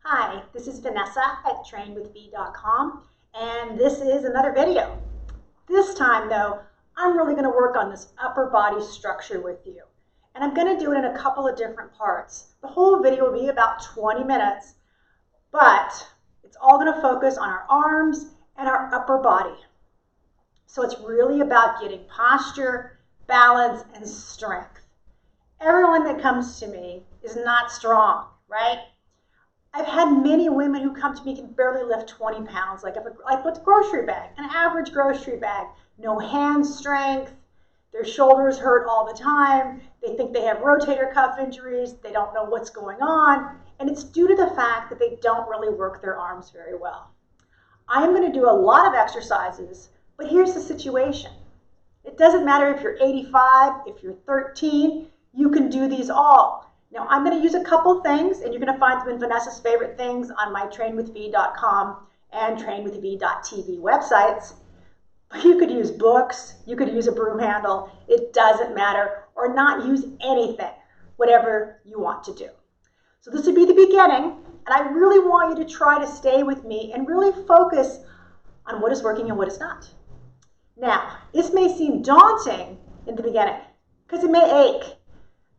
Hi, this is Vanessa at trainwithv.com, and this is another video. This time though, I'm really going to work on this upper body structure with you. And I'm going to do it in a couple of different parts. The whole video will be about 20 minutes, but it's all going to focus on our arms and our upper body. So it's really about getting posture, balance, and strength. Everyone that comes to me is not strong, right? I've had many women who come to me can barely lift 20 pounds, like with a grocery bag, an average grocery bag. No hand strength, their shoulders hurt all the time, they think they have rotator cuff injuries, they don't know what's going on, and it's due to the fact that they don't really work their arms very well. I'm going to do a lot of exercises, but here's the situation. It doesn't matter if you're 85, if you're 13, you can do these all. Now, I'm going to use a couple things, and you're going to find them in Vanessa's favorite things on my trainwithv.com and trainwithv.tv websites. But you could use books, you could use a broom handle, it doesn't matter, or not use anything, whatever you want to do. So this would be the beginning, and I really want you to try to stay with me and really focus on what is working and what is not. Now, this may seem daunting in the beginning, because it may ache,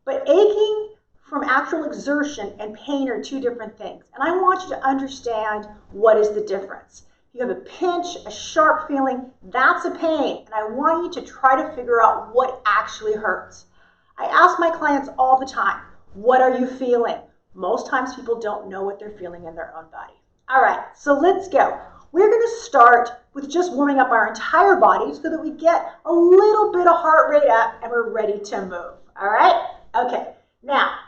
but aching from actual exertion and pain are two different things. And I want you to understand what is the difference. If you have a pinch, a sharp feeling, that's a pain. And I want you to try to figure out what actually hurts. I ask my clients all the time, what are you feeling? Most times people don't know what they're feeling in their own body. All right, so let's go. We're going to start with just warming up our entire body so that we get a little bit of heart rate up and we're ready to move. All right? Okay, now,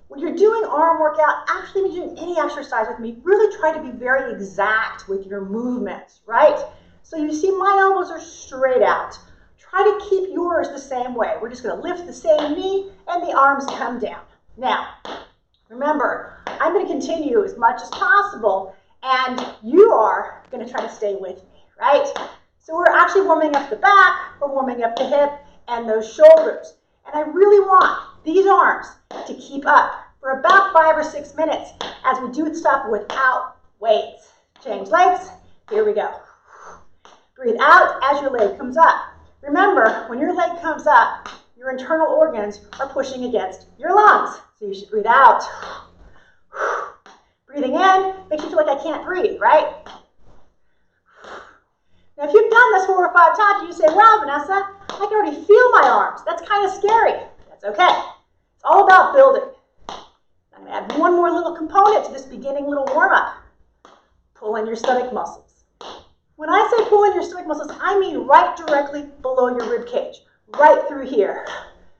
when you're doing arm workout, actually when you're doing any exercise with me, really try to be very exact with your movements, right? So you see my elbows are straight out. Try to keep yours the same way. We're just going to lift the same knee and the arms come down. Now, remember, I'm going to continue as much as possible, and you are going to try to stay with me, right? So we're actually warming up the back, we're warming up the hip and those shoulders. And I really want these arms to keep up for about 5 or 6 minutes as we do stuff without weights. Change legs. Here we go. Breathe out as your leg comes up. Remember, when your leg comes up, your internal organs are pushing against your lungs. So you should breathe out. Breathing in makes you feel like I can't breathe, right? Now, if you've done this 4 or 5 times, you say, wow, Vanessa, I can already feel my arms. That's kind of scary. That's okay. It's all about building. I'm going to add one more little component to this beginning little warm-up. Pull in your stomach muscles. When I say pull in your stomach muscles, I mean right directly below your rib cage, right through here.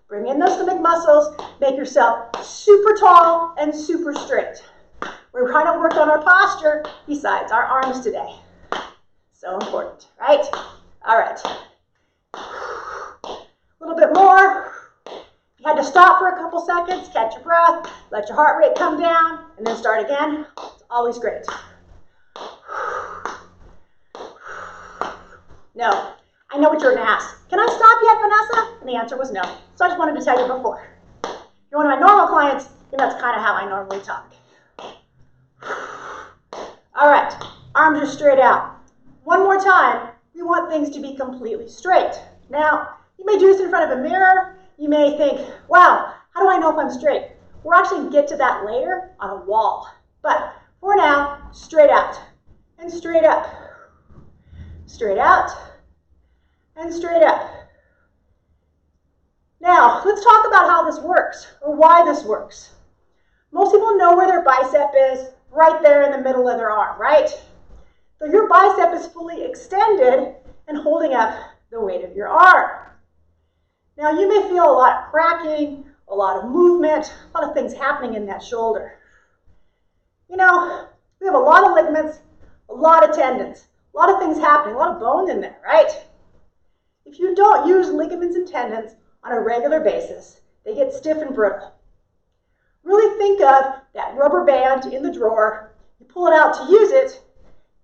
Bring in those stomach muscles. Make yourself super tall and super straight. We're trying to work on our posture besides our arms today. So important, right? All right. A little bit more. If you had to stop for a couple seconds, catch your breath, let your heart rate come down, and then start again. It's always great. No. I know what you're going to ask. Can I stop yet, Vanessa? And the answer was no. So I just wanted to tell you before. If you're one of my normal clients, then that's kind of how I normally talk. All right. Arms are straight out. One more time, we want things to be completely straight. Now, you may do this in front of a mirror. You may think, wow, how do I know if I'm straight? We'll actually get to that later on a wall. But for now, straight out and straight up. Straight out and straight up. Now, let's talk about how this works or why this works. Most people know where their bicep is, right there in the middle of their arm, right? So your bicep is fully extended and holding up the weight of your arm. Now you may feel a lot of cracking, a lot of movement, a lot of things happening in that shoulder. You know, we have a lot of ligaments, a lot of tendons, a lot of things happening, a lot of bone in there, right? If you don't use ligaments and tendons on a regular basis, they get stiff and brittle. Really think of that rubber band in the drawer, you pull it out to use it,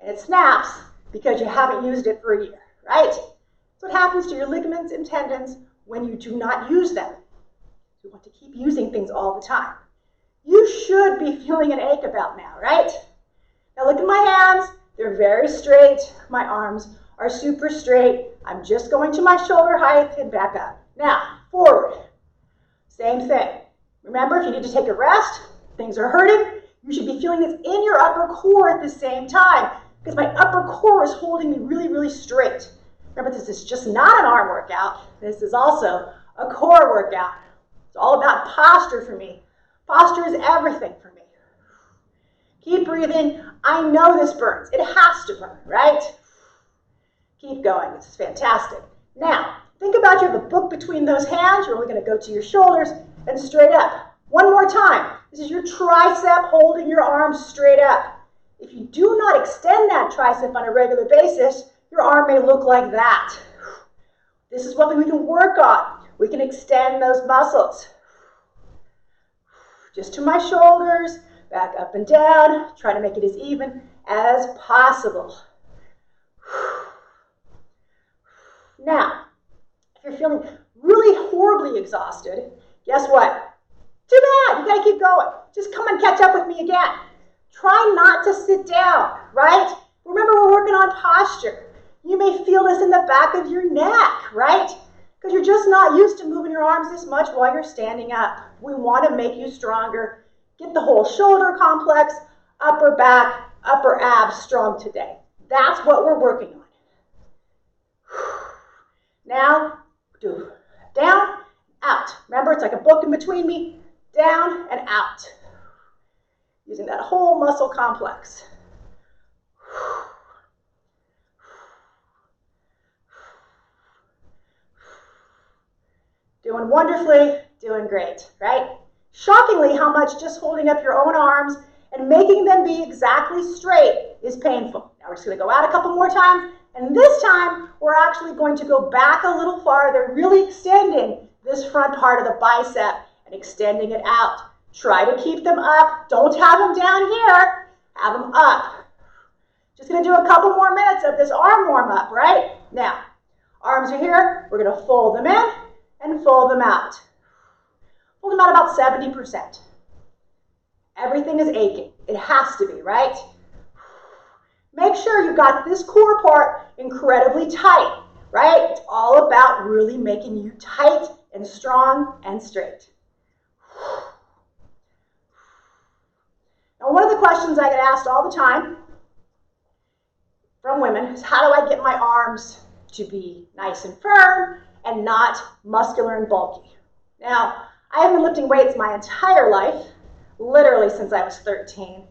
and it snaps because you haven't used it for a year, right? That's what happens to your ligaments and tendons when you do not use them. You want to keep using things all the time. You should be feeling an ache about now, right? Now look at my hands. They're very straight. My arms are super straight. I'm just going to my shoulder height and back up. Now, forward. Same thing. Remember, if you need to take a rest, things are hurting, you should be feeling this in your upper core at the same time, because my upper core is holding me really, really straight. Remember, this is just not an arm workout. This is also a core workout. It's all about posture for me. Posture is everything for me. Keep breathing. I know this burns. It has to burn, right? Keep going. This is fantastic. Now, think about you have a book between those hands. You're only going to go to your shoulders and straight up. One more time. This is your tricep holding your arms straight up. If you do not extend that tricep on a regular basis, your arm may look like that. This is what we can work on. We can extend those muscles. Just to my shoulders, back up and down. Try to make it as even as possible. Now, if you're feeling really horribly exhausted, guess what? Too bad, you gotta keep going. Just come and catch up with me again. Try not to sit down, right? Remember, we're working on posture. You may feel this in the back of your neck, right? Because you're just not used to moving your arms this much while you're standing up. We want to make you stronger. Get the whole shoulder complex, upper back, upper abs strong today. That's what we're working on. Now, do down, out. Remember, it's like a book in between me. Down and out. Using that whole muscle complex. Doing wonderfully, doing great, right? Shockingly, how much just holding up your own arms and making them be exactly straight is painful. Now we're just going to go out a couple more times, and this time we're actually going to go back a little farther, really extending this front part of the bicep and extending it out. Try to keep them up. Don't have them down here. Have them up. Just going to do a couple more minutes of this arm warm up, right? Now, arms are here. We're going to fold them in and fold them out. Fold them out about 70%. Everything is aching. It has to be, right? Make sure you've got this core part incredibly tight, right? It's all about really making you tight and strong and straight. Now, one of the questions I get asked all the time from women is, how do I get my arms to be nice and firm and not muscular and bulky? Now, I have been lifting weights my entire life, literally since I was 13,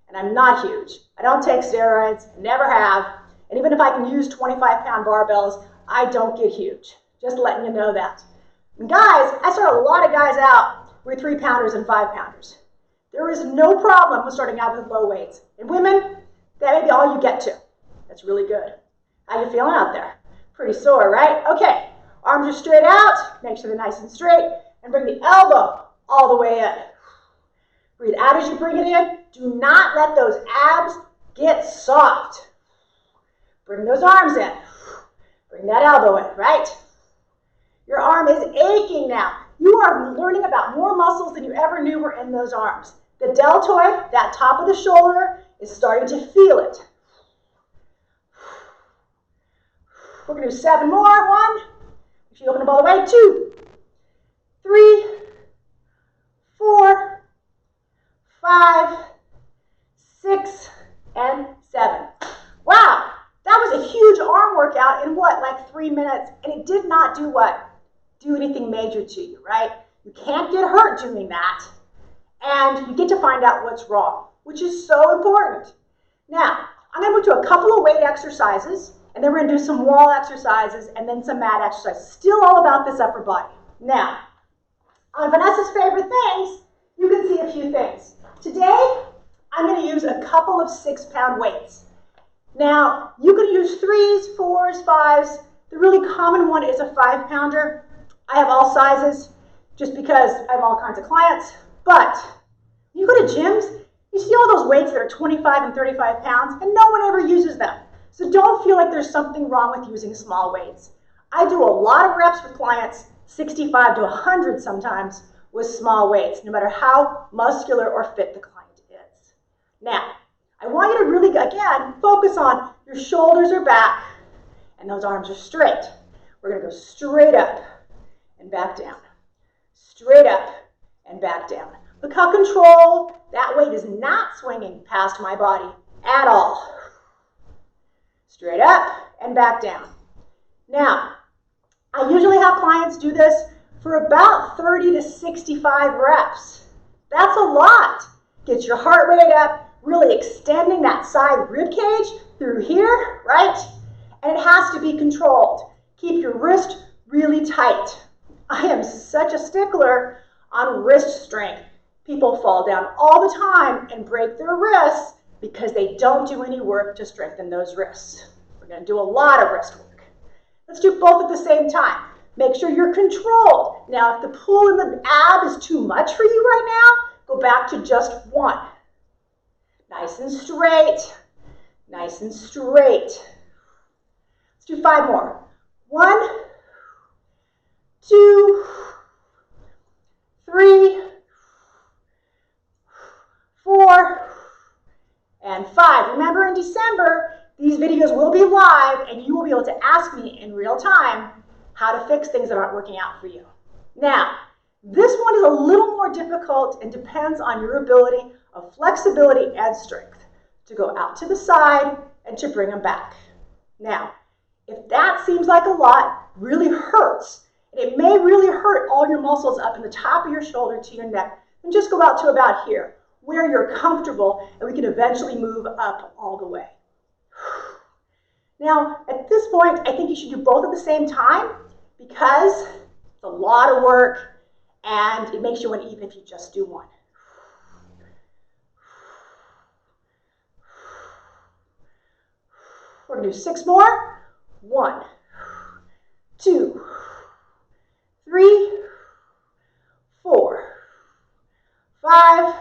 and I'm not huge. I don't take steroids, never have, and even if I can use 25-pound barbells, I don't get huge. Just letting you know that. And guys, I start a lot of guys out with 3-pounders and 5-pounders. There is no problem with starting out with low weights. And women, that may be all you get to. That's really good. How you feeling out there? Pretty sore, right? Okay, arms are straight out. Make sure they're nice and straight. And bring the elbow all the way in. Breathe out as you bring it in. Do not let those abs get soft. Bring those arms in. Bring that elbow in, right? Your arm is aching now. You are learning about more muscles than you ever knew were in those arms. The deltoid, that top of the shoulder, is starting to feel it. We're going to do 7 more. 1. If you open them all the way. 2, 3, 4, 5, 6, and 7. Wow, that was a huge arm workout in what, like 3 minutes, and it did not do what? Do anything major to you, right? You can't get hurt doing that, and you get to find out what's wrong, which is so important. Now, I'm going to move to a couple of weight exercises, and then we're going to do some wall exercises and then some mat exercises. Still all about this upper body. Now, on Vanessa's favorite things, you can see a few things. Today, I'm going to use a couple of 6-pound weights. Now, you can use 3s, 4s, 5s. The really common one is a 5-pounder. I have all sizes just because I have all kinds of clients. But you go to gyms, you see all those weights that are 25 and 35 pounds, and no one ever uses them. So don't feel like there's something wrong with using small weights. I do a lot of reps with clients, 65 to 100 sometimes, with small weights, no matter how muscular or fit the client is. Now, I want you to really again, focus on your shoulders are back and those arms are straight. We're going to go straight up and back down. Straight up and back down. Look how controlled. That weight is not swinging past my body at all. Straight up and back down. Now, I usually have clients do this for about 30 to 65 reps. That's a lot. Get your heart rate up, really extending that side rib cage through here, right? And it has to be controlled. Keep your wrist really tight. I am such a stickler on wrist strength. People fall down all the time and break their wrists because they don't do any work to strengthen those wrists. We're going to do a lot of wrist work. Let's do both at the same time. Make sure you're controlled. Now, if the pull in the ab is too much for you right now, go back to just one. Nice and straight. Nice and straight. Let's do 5 more. 1, 2, 3, 4, and 5. Remember, in December, these videos will be live and you will be able to ask me in real time how to fix things that aren't working out for you. Now, this one is a little more difficult and depends on your ability of flexibility and strength to go out to the side and to bring them back. Now, if that seems like a lot, really hurts, and it may really hurt all your muscles up in the top of your shoulder to your neck, then just go out to about here, where you're comfortable, and we can eventually move up all the way. Now, at this point, I think you should do both at the same time because it's a lot of work and it makes you uneven if you just do one. We're going to do 6 more. 1, 2, 3, 4, 5,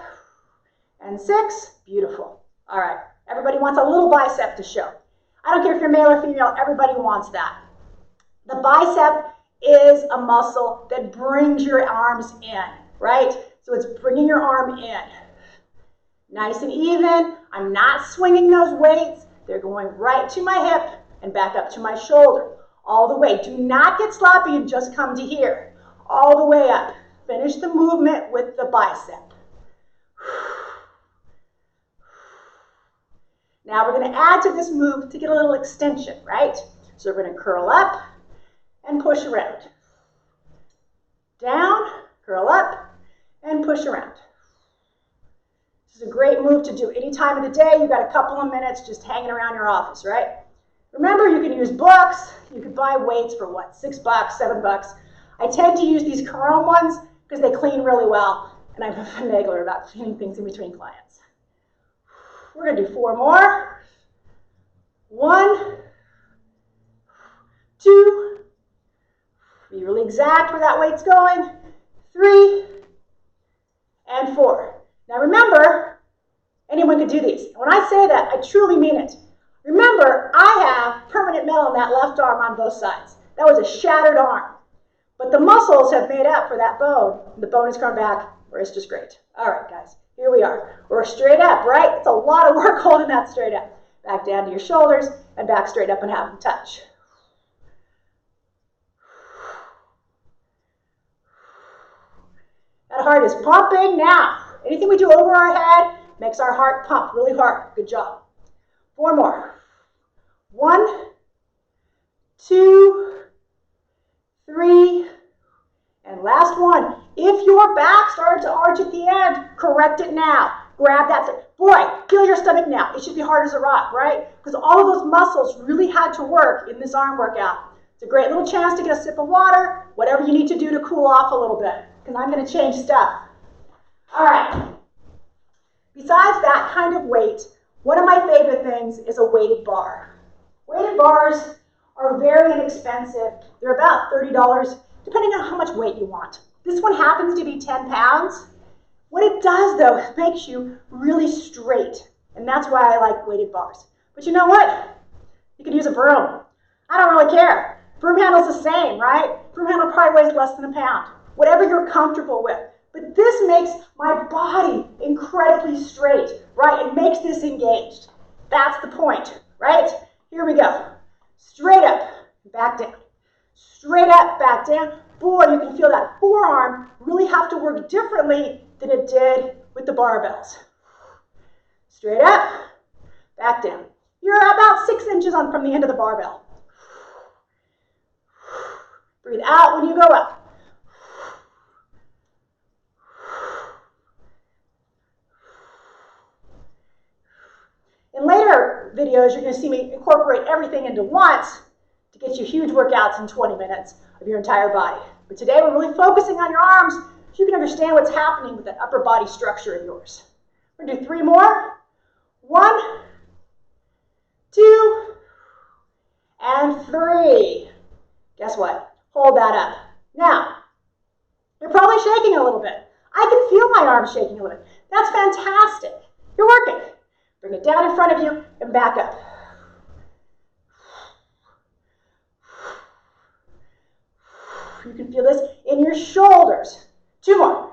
and 6. Beautiful. All right. Everybody wants a little bicep to show. I don't care if you're male or female, everybody wants that. The bicep is a muscle that brings your arms in, right? So it's bringing your arm in. Nice and even. I'm not swinging those weights. They're going right to my hip and back up to my shoulder. All the way. Do not get sloppy and just come to here. All the way up. Finish the movement with the bicep. Now we're going to add to this move to get a little extension, right? So we're going to curl up and push around. Down, curl up, and push around. This is a great move to do any time of the day. You've got a couple of minutes just hanging around your office, right? Remember, you can use books. You can buy weights for what, $6, $7. I tend to use these Chrome ones because they clean really well, and I'm a finagler about cleaning things in between clients. We're going to do 4 more. 1, 2, be really exact where that weight's going. 3, and 4. Now remember, anyone could do these. When I say that, I truly mean it. Remember, I have permanent metal in that left arm on both sides. That was a shattered arm. But the muscles have made up for that bone. The bone has come back, wrist is just great. All right, guys. Here we are. We're straight up, right? It's a lot of work holding that straight up. Back down to your shoulders and back straight up and have them touch. That heart is pumping now. Anything we do over our head makes our heart pump really hard. Good job. 4 more. 1, 2, 3, and last one. If your back started to arch at the end, correct it now. Grab that. Boy, feel your stomach now. It should be hard as a rock, right? Because all of those muscles really had to work in this arm workout. It's a great little chance to get a sip of water, whatever you need to do to cool off a little bit, because I'm going to change stuff. All right. Besides that kind of weight, one of my favorite things is a weighted bar. Weighted bars are very inexpensive. They're about $30, depending on how much weight you want. This one happens to be 10 pounds. What it does, though, is makes you really straight. And that's why I like weighted bars. But you know what? You could use a broom. I don't really care. Broom handle's the same, right? Broom handle probably weighs less than a pound. Whatever you're comfortable with. But this makes my body incredibly straight, right? It makes this engaged. That's the point, right? Here we go. Straight up, back down. Straight up, back down. Boy, you can feel that forearm really have to work differently than it did with the barbells. Straight up, back down. You're about 6 inches from the end of the barbell. Breathe out when you go up. In later videos, you're going to see me incorporate everything into once to get you huge workouts in 20 minutes of your entire body. But today we're really focusing on your arms so you can understand what's happening with that upper body structure of yours. We're going to do 3 more. 1, 2, and 3. Guess what? Hold that up. Now, you're probably shaking a little bit. I can feel my arms shaking a little bit. That's fantastic. You're working. Bring it down in front of you and back up. You can feel this in your shoulders. 2 more.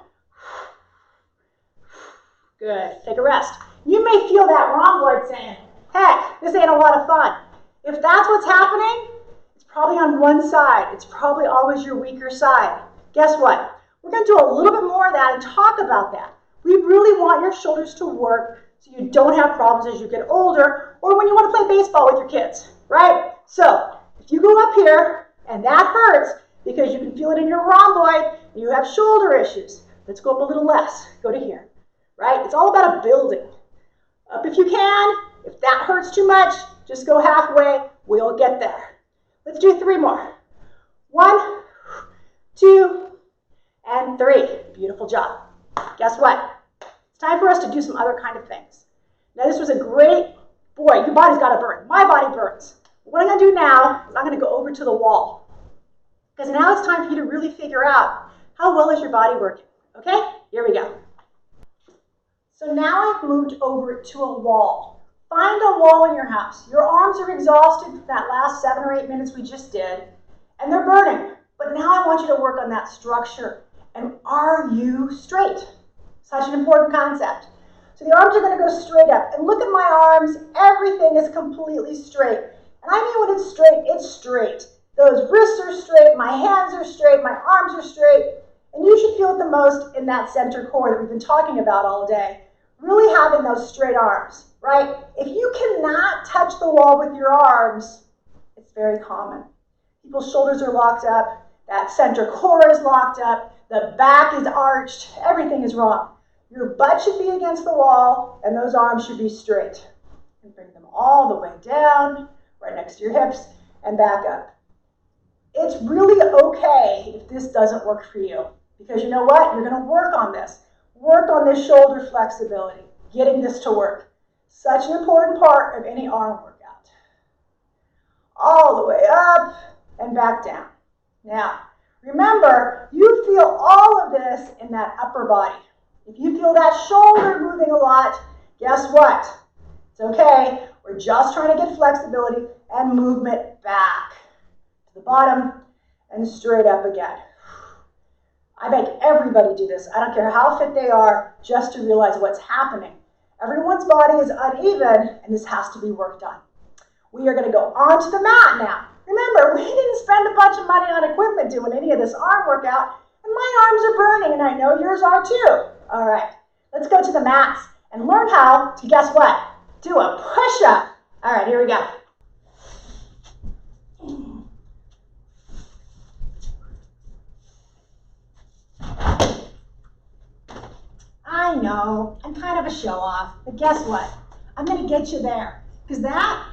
Good. Take a rest. You may feel that rhomboid saying, heck, this ain't a lot of fun. If that's what's happening, it's probably on one side. It's probably always your weaker side. Guess what? We're going to do a little bit more of that and talk about that. We really want your shoulders to work so you don't have problems as you get older or when you want to play baseball with your kids, right? So if you go up here and that hurts because you can feel it in your rhomboid and you have shoulder issues, let's go up a little less. Go to here, right? It's all about a building. Up if you can. If that hurts too much, just go halfway. We'll get there. Let's do 3 more. 1, 2, and 3. Beautiful job. Guess what? It's time for us to do some other kind of things. Now this was a great, boy, your body's got to burn. My body burns. What I'm going to do now is I'm going to go over to the wall. Because now it's time for you to really figure out how well is your body working. Okay? Here we go. So now I've moved over to a wall. Find a wall in your house. Your arms are exhausted from that last 7 or 8 minutes we just did, and they're burning. But now I want you to work on that structure. And are you straight? Such an important concept. So the arms are going to go straight up. And look at my arms. Everything is completely straight. And I mean when it's straight, it's straight. Those wrists are straight. My hands are straight. My arms are straight. And you should feel it the most in that center core that we've been talking about all day. Really having those straight arms, right? If you cannot touch the wall with your arms, it's very common. People's shoulders are locked up. That center core is locked up. The back is arched. Everything is wrong. Your butt should be against the wall, and those arms should be straight. And bring them all the way down, right next to your hips, and back up. It's really okay if this doesn't work for you, because you know what? You're going to work on this. Work on this shoulder flexibility, getting this to work. Such an important part of any arm workout. All the way up and back down. Now, remember, you feel all of this in that upper body. If you feel that shoulder moving a lot, guess what? It's okay. We're just trying to get flexibility and movement back to the bottom and straight up again. I make everybody do this. I don't care how fit they are, just to realize what's happening. Everyone's body is uneven, and this has to be worked on. We are going to go onto the mat now. Remember, we didn't spend a bunch of money on equipment doing any of this arm workout, and my arms are burning, and I know yours are too. All right, let's go to the mats and learn how to, guess what? Do a push-up. All right, here we go. I know, I'm kind of a show-off, but guess what? I'm going to get you there, because that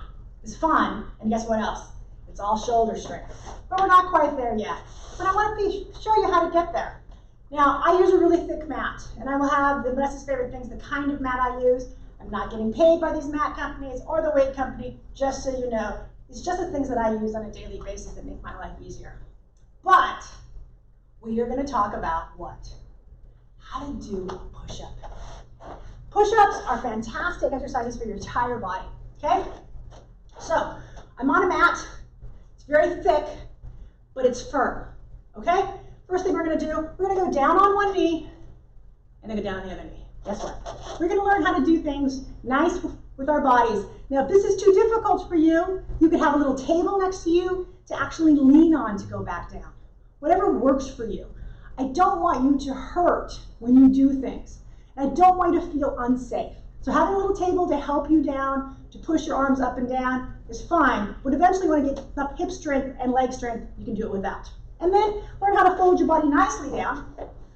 is fun, and guess what else? It's all shoulder strength. But we're not quite there yet. But I want to show you how to get there. Now, I use a really thick mat, and I will have the Vanessa's favorite things, the kind of mat I use. I'm not getting paid by these mat companies or the weight company, just so you know. It's just the things that I use on a daily basis that make my life easier. But we are going to talk about what? How to do a push-up. Push-ups are fantastic exercises for your entire body, okay? So, I'm on a mat. It's very thick, but it's firm, okay? First thing we're going to do, we're going to go down on one knee and then go down on the other knee. Guess what? We're going to learn how to do things nice with our bodies. Now, if this is too difficult for you, you could have a little table next to you to actually lean on to go back down. Whatever works for you. I don't want you to hurt when you do things. And I don't want you to feel unsafe. So having a little table to help you down, to push your arms up and down is fine. But eventually when you get enough hip strength and leg strength, you can do it without. And then learn how to fold your body nicely down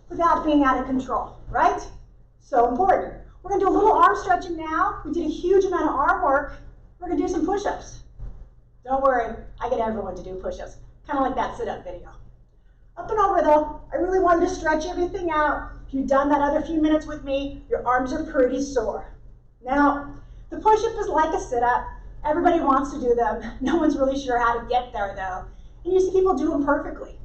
without being out of control, right? So important. We're gonna do a little arm stretching now. We did a huge amount of arm work. We're gonna do some push-ups. Don't worry, I get everyone to do push-ups. Kind of like that sit-up video. Up and over though, I really want you to stretch everything out. If you've done that other few minutes with me, your arms are pretty sore. Now, the push-up is like a sit-up. Everybody wants to do them. No one's really sure how to get there though. And you see people do them perfectly.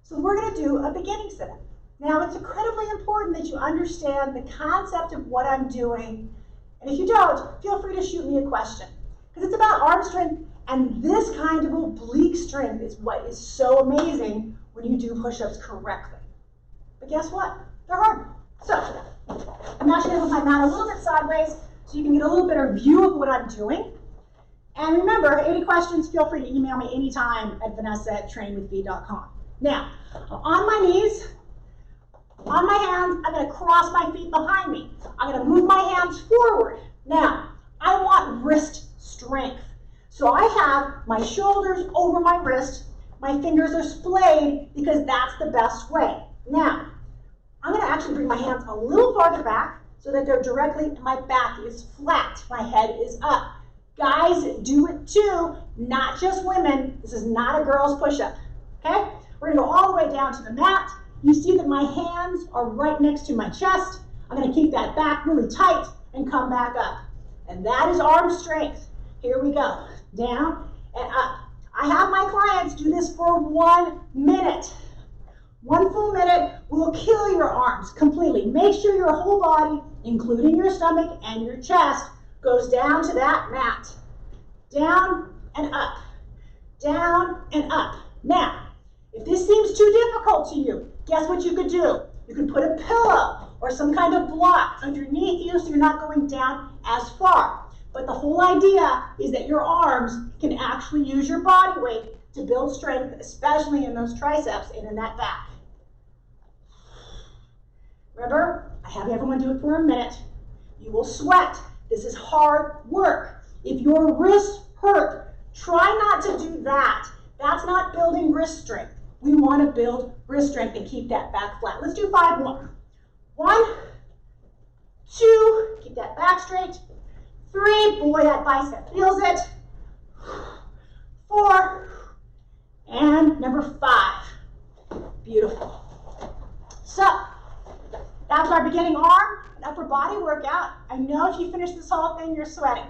So we're gonna do a beginning sit-up. Now, it's incredibly important that you understand the concept of what I'm doing. And if you don't, feel free to shoot me a question. Because it's about arm strength, and this kind of oblique strength is what is so amazing when you do push-ups correctly. But guess what? They're hard. So, I'm actually going to put my mat a little bit sideways so you can get a little better view of what I'm doing. And remember, any questions, feel free to email me anytime at vanessa@trainwithv.com. Now, on my knees, on my hands, I'm going to cross my feet behind me. I'm going to move my hands forward. Now, I want wrist strength. So I have my shoulders over my wrist. My fingers are splayed because that's the best way. Now, I'm going to actually bring my hands a little farther back so that they're directly, my back is flat. My head is up. Guys, do it too, not just women. This is not a girl's push-up, okay? We're going to go all the way down to the mat. You see that my hands are right next to my chest. I'm going to keep that back really tight and come back up. And that is arm strength. Here we go. Down and up. I have my clients do this for 1 minute. 1 full minute will kill your arms completely. Make sure your whole body, including your stomach and your chest, goes down to that mat. Down and up. Down and up. Now, if this seems too difficult to you, guess what you could do? You could put a pillow or some kind of block underneath you so you're not going down as far. But the whole idea is that your arms can actually use your body weight to build strength, especially in those triceps and in that back. Remember, I have everyone do it for 1 minute. You will sweat. This is hard work. If your wrists hurt, try not to do that. That's not building wrist strength. We want to build wrist strength and keep that back flat. Let's do 5 more. 1, 2, keep that back straight. 3, boy, that bicep feels it. 4, and number 5. Beautiful. So, that's our beginning arm and upper body workout. I know if you finish this whole thing, you're sweating.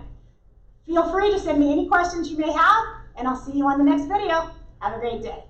Feel free to send me any questions you may have, and I'll see you on the next video. Have a great day.